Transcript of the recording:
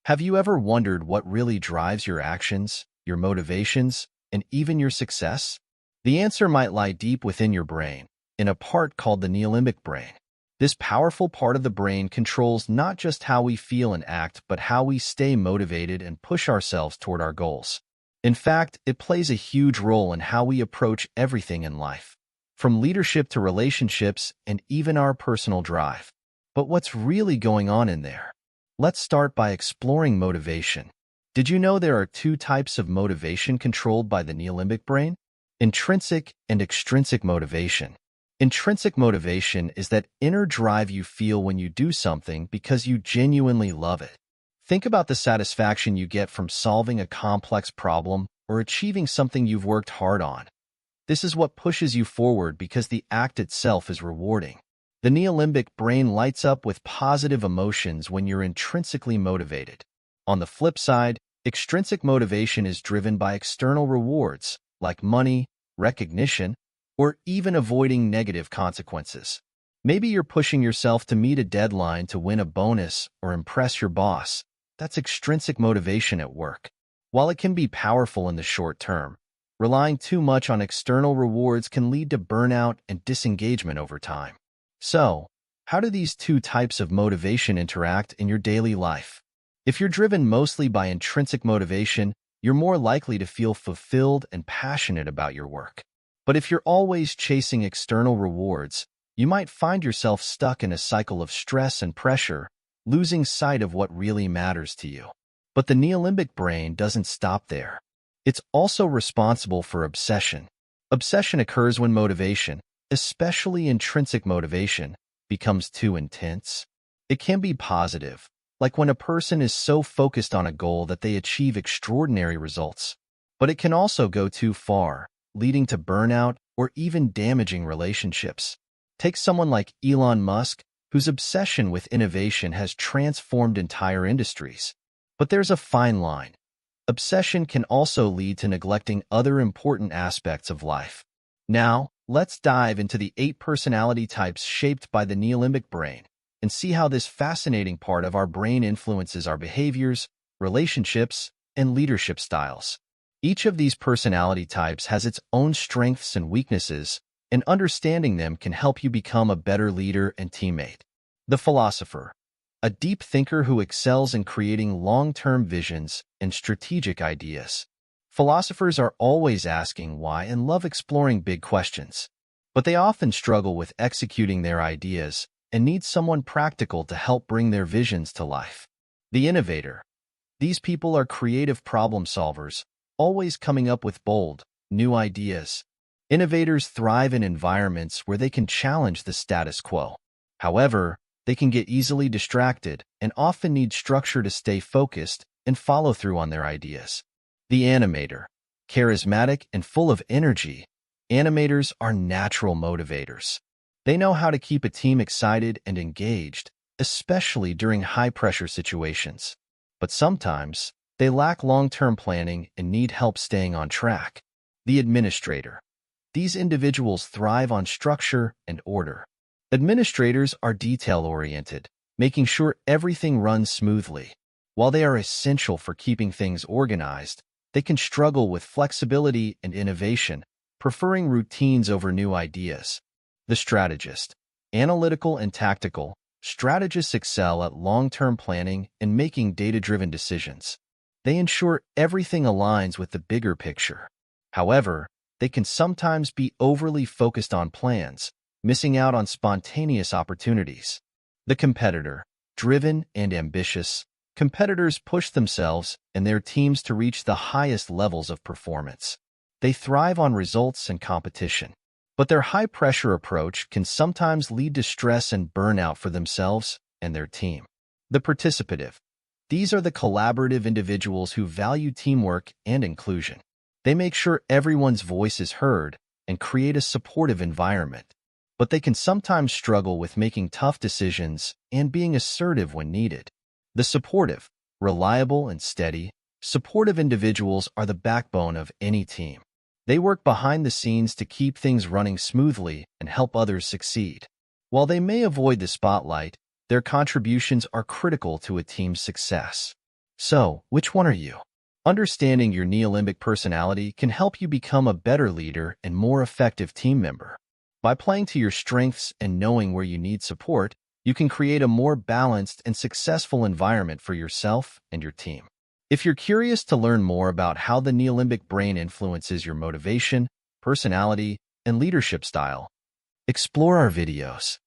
Have you ever wondered what really drives your actions, your motivations, and even your success? The answer might lie deep within your brain, in a part called the Neolimbic Brain. This powerful part of the brain controls not just how we feel and act, but how we stay motivated and push ourselves toward our goals. In fact, it plays a huge role in how we approach everything in life, from leadership to relationships and even our personal drive. But what's really going on in there? Let's start by exploring motivation. Did you know there are two types of motivation controlled by the Neolimbic brain? Intrinsic and extrinsic motivation. Intrinsic motivation is that inner drive you feel when you do something because you genuinely love it. Think about the satisfaction you get from solving a complex problem or achieving something you've worked hard on. This is what pushes you forward because the act itself is rewarding. The Neolimbic brain lights up with positive emotions when you're intrinsically motivated. On the flip side, extrinsic motivation is driven by external rewards, like money, recognition, or even avoiding negative consequences. Maybe you're pushing yourself to meet a deadline to win a bonus or impress your boss. That's extrinsic motivation at work. While it can be powerful in the short term, relying too much on external rewards can lead to burnout and disengagement over time. So, how do these two types of motivation interact in your daily life? If you're driven mostly by intrinsic motivation, you're more likely to feel fulfilled and passionate about your work. But if you're always chasing external rewards, you might find yourself stuck in a cycle of stress and pressure, losing sight of what really matters to you. But the Neolimbic brain doesn't stop there. It's also responsible for obsession. Obsession occurs when motivation, especially intrinsic motivation, becomes too intense. It can be positive, like when a person is so focused on a goal that they achieve extraordinary results. But it can also go too far, leading to burnout or even damaging relationships. Take someone like Elon Musk, whose obsession with innovation has transformed entire industries. But there's a fine line. Obsession can also lead to neglecting other important aspects of life. Now, let's dive into the 8 personality types shaped by the Neolimbic brain and see how this fascinating part of our brain influences our behaviors, relationships, and leadership styles. Each of these personality types has its own strengths and weaknesses, and understanding them can help you become a better leader and teammate. The philosopher, a deep thinker who excels in creating long-term visions and strategic ideas. Philosophers are always asking why and love exploring big questions, but they often struggle with executing their ideas and need someone practical to help bring their visions to life. The innovator. These people are creative problem solvers, always coming up with bold, new ideas. Innovators thrive in environments where they can challenge the status quo. However, they can get easily distracted and often need structure to stay focused and follow through on their ideas. The animator. Charismatic and full of energy, animators are natural motivators. They know how to keep a team excited and engaged, especially during high-pressure situations. But sometimes, they lack long-term planning and need help staying on track. The administrator. These individuals thrive on structure and order. Administrators are detail-oriented, making sure everything runs smoothly. While they are essential for keeping things organized, they can struggle with flexibility and innovation, preferring routines over new ideas. The strategist. Analytical and tactical, strategists excel at long-term planning and making data-driven decisions. They ensure everything aligns with the bigger picture. However, they can sometimes be overly focused on plans, missing out on spontaneous opportunities. The competitor. Driven and ambitious, competitors push themselves and their teams to reach the highest levels of performance. They thrive on results and competition. But their high-pressure approach can sometimes lead to stress and burnout for themselves and their team. The participative. These are the collaborative individuals who value teamwork and inclusion. They make sure everyone's voice is heard and create a supportive environment. But they can sometimes struggle with making tough decisions and being assertive when needed. The supportive. Reliable and steady, supportive individuals are the backbone of any team. They work behind the scenes to keep things running smoothly and help others succeed. While they may avoid the spotlight, their contributions are critical to a team's success. So, which one are you? Understanding your Neolimbic personality can help you become a better leader and more effective team member. By playing to your strengths and knowing where you need support, you can create a more balanced and successful environment for yourself and your team. If you're curious to learn more about how the Neolimbic brain influences your motivation, personality, and leadership style, explore our videos.